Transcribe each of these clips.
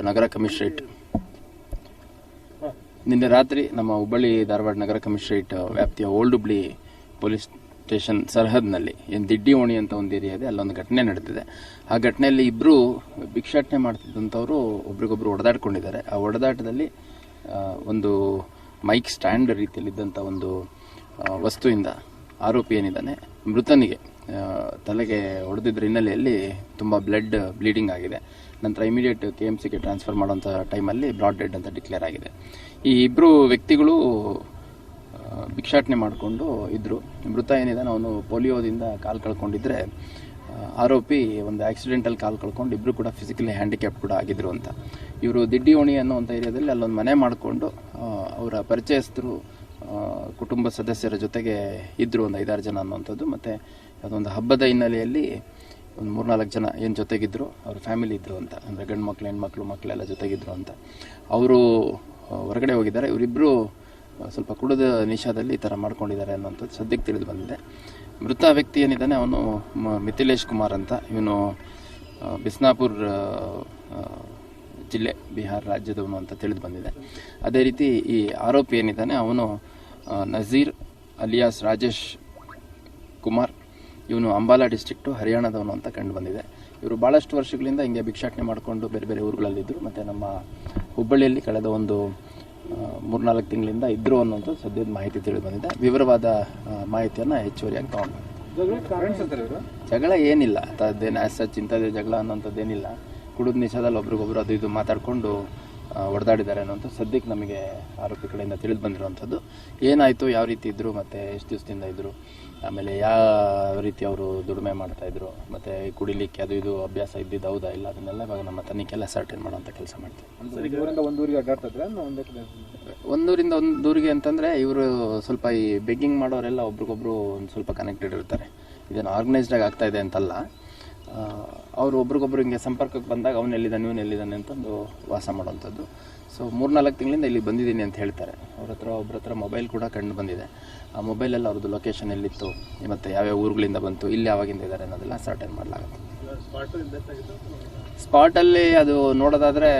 ನಗರ commissionerate ನಿನ್ನೆ ರಾತ್ರಿ ನಮ್ಮ ಹುಬ್ಬಳ್ಳಿ ಧಾರವಾಡ ನಗರ ಕಮಿಷನರೇಟ್ ವ್ಯಾಪ್ತಿಯ ಓಲ್ಡ್ ಹುಬ್ಳಿ ಪೊಲೀಸ್ ಸ್ಟೇಷನ್ ಸರ್ಹದ್ನಲ್ಲಿ ಏನು ದಿಡ್ಡಿ ಓಣಿ ಅಂತ ಒಂದು ಏರಿಯಾ ಇದೆ, ಅಲ್ಲೊಂದು ಘಟನೆ ನಡೆದಿದೆ. ಆ ಘಟನೆಯಲ್ಲಿ ಇಬ್ಬರು ಭಿಕ್ಷಾಟನೆ ಮಾಡ್ತಿದ್ದಂಥವರು ಒಬ್ರಿಗೊಬ್ರು ಹೊಡೆದಾಡ್ಕೊಂಡಿದ್ದಾರೆ. ಆ ಹೊಡೆದಾಟದಲ್ಲಿ ಒಂದು ಮೈಕ್ ಸ್ಟ್ಯಾಂಡ್ ರೀತಿಯಲ್ಲಿದ್ದಂಥ ಒಂದು ವಸ್ತುವಿಂದ ಆರೋಪಿ ಏನಿದ್ದಾನೆ ಮೃತನಿಗೆ ತಲೆಗೆ ಹೊಡೆದಿದ್ದ ಹಿನ್ನೆಲೆಯಲ್ಲಿ ತುಂಬ ಬ್ಲೀಡಿಂಗ್ ಆಗಿದೆ. ನಂತರ ಇಮಿಡಿಯೇಟ್ KMCಗೆ ಟ್ರಾನ್ಸ್ಫರ್ ಮಾಡುವಂಥ ಟೈಮಲ್ಲಿ ಬ್ರಾಡ್ ಡೆಡ್ ಅಂತ ಡಿಕ್ಲೇರ್ ಆಗಿದೆ. ಈ ಇಬ್ಬರು ವ್ಯಕ್ತಿಗಳು ಭಿಕ್ಷಾಟನೆ ಮಾಡಿಕೊಂಡು ಇದ್ದರು. ಮೃತ ಏನಿದ್ದಾನೆ ಅವನು ಪೋಲಿಯೋದಿಂದ ಕಾಲು ಕಳ್ಕೊಂಡಿದ್ರೆ, ಆರೋಪಿ ಒಂದು ಆಕ್ಸಿಡೆಂಟಲ್ ಕಾಲು ಕಳ್ಕೊಂಡು ಇಬ್ಬರು ಕೂಡ ಫಿಸಿಕಲಿ ಹ್ಯಾಂಡಿಕ್ಯಾಪ್ ಕೂಡ ಆಗಿದ್ರು ಅಂತ. ಇವರು ದಿಡ್ಡಿ ಓಣಿ ಅನ್ನೋವಂಥ ಏರಿಯಾದಲ್ಲಿ ಅಲ್ಲೊಂದು ಮನೆ ಮಾಡಿಕೊಂಡು ಅವರ ಪರಿಚಯಸ್ಥರು ಕುಟುಂಬ ಸದಸ್ಯರ ಜೊತೆಗೆ ಇದ್ದರು, ಒಂದು 5-6 ಜನ ಅನ್ನುವಂಥದ್ದು. ಮತ್ತು ಅದೊಂದು ಹಬ್ಬದ ಹಿನ್ನೆಲೆಯಲ್ಲಿ ಒಂದು 3-4 ಜನ ಏನು ಜೊತೆಗಿದ್ರು, ಅವ್ರ ಫ್ಯಾಮಿಲಿ ಇದ್ದರು ಅಂತ, ಅಂದರೆ ಗಂಡು ಮಕ್ಕಳು ಹೆಣ್ಮಕ್ಳು ಮಕ್ಕಳೆಲ್ಲ ಜೊತೆಗಿದ್ರು ಅಂತ. ಅವರು ಹೊರಗಡೆ ಹೋಗಿದ್ದಾರೆ. ಇವರಿಬ್ಬರು ಸ್ವಲ್ಪ ಕುಡಿದ ನಿಶಾದಲ್ಲಿ ಈ ಥರ ಮಾಡ್ಕೊಂಡಿದ್ದಾರೆ ಅನ್ನೋಂಥದ್ದು ಸದ್ಯಕ್ಕೆ ತಿಳಿದು ಬಂದಿದೆ. ಮೃತ ವ್ಯಕ್ತಿ ಏನಿದ್ದಾನೆ ಅವನು ಮಿಥಿಲೇಶ್ ಕುಮಾರ್ ಅಂತ, ಇವನು ಬಿಸ್ನಾಪುರ್ ಜಿಲ್ಲೆ ಬಿಹಾರ ರಾಜ್ಯದವನು ಅಂತ ತಿಳಿದು ಬಂದಿದೆ. ಅದೇ ರೀತಿ ಈ ಆರೋಪಿ ಏನಿದ್ದಾನೆ ಅವನು ನಜೀರ್ ಅಲಿಯಾಸ್ ರಾಜೇಶ್ ಕುಮಾರ್, ಇವನು ಅಂಬಾಲಾ ಡಿಸ್ಟ್ರಿಕ್ಟು ಹರಿಯಾಣದವನು ಅಂತ ಕಂಡು ಬಂದಿದೆ. ಇವರು ಭಾಳಷ್ಟು ವರ್ಷಗಳಿಂದ ಹಿಂಗೆ ಭಿಕ್ಷಾಟನೆ ಮಾಡಿಕೊಂಡು ಬೇರೆ ಬೇರೆ ಊರುಗಳಲ್ಲಿದ್ದರು. ಮತ್ತು ನಮ್ಮ ಹುಬ್ಬಳ್ಳಿಯಲ್ಲಿ ಕಳೆದ ಒಂದು 3-4 ತಿಂಗಳಿಂದ ಇದ್ದರು ಅನ್ನೋಂಥ ಸದ್ಯದ ಮಾಹಿತಿ ತಿಳಿದು ಬಂದಿದೆ. ವಿವರವಾದ ಮಾಹಿತಿಯನ್ನು ಹೆಚ್ಚುವರಿಯಾಗಿ ತಗೊಂಡು ಜಗಳ ಏನಿಲ್ಲ, ಅದೇನು ಸಚ್ ಇಂಥದ್ದೇ ಜಗಳ ಅನ್ನೋಂಥದ್ದೇನಿಲ್ಲ. ಕುಡಿದ ನಿಶಾದಲ್ಲಿ ಒಬ್ರಿಗೊಬ್ರು ಅದು ಇದು ಮಾತಾಡಿಕೊಂಡು ಹೊಡೆದಾಡಿದ್ದಾರೆ ಅನ್ನೋಂಥ ಸದ್ಯಕ್ಕೆ ನಮಗೆ ಆರೋಪಿ ಕಡೆಯಿಂದ ತಿಳಿದು ಬಂದಿರುವಂಥದ್ದು. ಏನಾಯಿತು, ಯಾವ ರೀತಿ ಇದ್ದರು, ಮತ್ತು ಎಷ್ಟು ದಿವಸದಿಂದ ಇದ್ದರು, ಆಮೇಲೆ ಯಾವ ರೀತಿ ಅವರು ದುಡಿಮೆ ಮಾಡ್ತಾಯಿದ್ರು, ಮತ್ತು ಕುಡಿಲಿಕ್ಕೆ ಅದು ಇದು ಅಭ್ಯಾಸ ಇದ್ದಿದ್ದು ಹೌದಾ ಇಲ್ಲ, ಅದನ್ನೆಲ್ಲ ಇವಾಗ ನಮ್ಮ ತನಿಖೆಲ್ಲ ಸರ್ಟೇನ್ ಮಾಡೋಂಥ ಕೆಲಸ ಮಾಡ್ತೀವಿ. ಒಂದೂರಿಂದ ಒಂದೂರಿಗೆ ಅಂತಂದರೆ ಇವರು ಸ್ವಲ್ಪ ಈ ಬೆಗ್ಗಿಂಗ್ ಮಾಡೋರೆಲ್ಲ ಒಬ್ರಿಗೊಬ್ರು ಒಂದು ಸ್ವಲ್ಪ ಕನೆಕ್ಟೆಡ್ ಇರ್ತಾರೆ. ಇದೇನು ಆರ್ಗನೈಸ್ಡಾಗಿ ಆಗ್ತಾಯಿದೆ ಅಂತಲ್ಲ, ಅವರು ಒಬ್ರಿಗೊಬ್ರು ಹಿಂಗೆ ಸಂಪರ್ಕಕ್ಕೆ ಬಂದಾಗ ಅವನು ಎಲ್ಲಿದ್ದಾನೆ ಇವನು ಎಲ್ಲಿದ್ದಾನೆ ಅಂತಂದು ವಾಸ ಮಾಡೋವಂಥದ್ದು. ಸೊ 3-4 ತಿಂಗಳಿಂದ ಇಲ್ಲಿ ಬಂದಿದ್ದೀನಿ ಅಂತ ಹೇಳ್ತಾರೆ. ಒಬ್ಬರ ಹತ್ರ ಮೊಬೈಲ್ ಕೂಡ ಕಂಡು ಬಂದಿದೆ. ಆ ಮೊಬೈಲಲ್ಲಿ ಅವ್ರದ್ದು ಲೊಕೇಶನ್ ಎಲ್ಲಿತ್ತು ಮತ್ತು ಯಾವ್ಯಾವ ಊರುಗಳಿಂದ ಬಂತು, ಇಲ್ಲಿ ಯಾವಾಗಿಂದ ಇದ್ದಾರೆ ಅನ್ನೋದೆಲ್ಲ ಸರ್ಟೇನ್ ಮಾಡಲಾಗುತ್ತೆ. ಸ್ಪಾಟಲ್ಲಿ ಅದು ನೋಡೋದಾದರೆ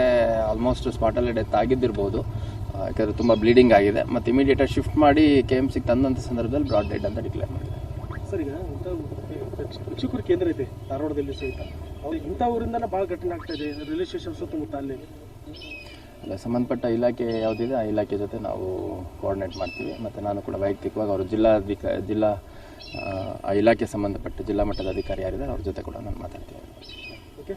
ಆಲ್ಮೋಸ್ಟ್ ಸ್ಪಾಟಲ್ಲೇ ಡೆತ್ ಆಗಿದ್ದಿರ್ಬೋದು, ಯಾಕಂದರೆ ತುಂಬ ಬ್ಲೀಡಿಂಗ್ ಆಗಿದೆ. ಮತ್ತು ಇಮಿಡಿಯೇಟಾಗಿ ಶಿಫ್ಟ್ ಮಾಡಿ KMCಗೆ ತಂದಂಥ ಸಂದರ್ಭದಲ್ಲಿ ಬ್ರಾಡ್ ಡೆಡ್ ಅಂತ ಡಿಕ್ಲೇರ್ ಮಾಡಿದೆ. ಸರ್, ಈಗ ಭಿಕ್ಷುಕರ ಕೇಂದ್ರ ಇದೆ ಧಾರವಾಡದಲ್ಲಿ ಸಹಿತ, ಇಂಥ ಊರಿಂದನೇ ಭಾಳ ಘಟನೆ ಆಗ್ತಾ ಇದೆ ರೈಲ್ವೆ ಸ್ಟೇಷನ್ ಸುತ್ತಮುತ್ತ. ಅಲ್ಲಿ ಅಲ್ಲ, ಸಂಬಂಧಪಟ್ಟ ಇಲಾಖೆ ಯಾವುದಿದೆ ಆ ಇಲಾಖೆ ಜೊತೆ ನಾವು ಕೋಆರ್ಡಿನೇಟ್ ಮಾಡ್ತೀವಿ. ಮತ್ತು ನಾನು ಕೂಡ ವೈಯಕ್ತಿಕವಾಗಿ ಅವರು ಜಿಲ್ಲಾ ಆ ಇಲಾಖೆ ಸಂಬಂಧಪಟ್ಟ ಜಿಲ್ಲಾ ಮಟ್ಟದ ಅಧಿಕಾರಿ ಯಾರಿದ್ದಾರೆ ಅವ್ರ ಜೊತೆ ಕೂಡ ನಾನು ಮಾತಾಡ್ತೀನಿ. ಓಕೆ.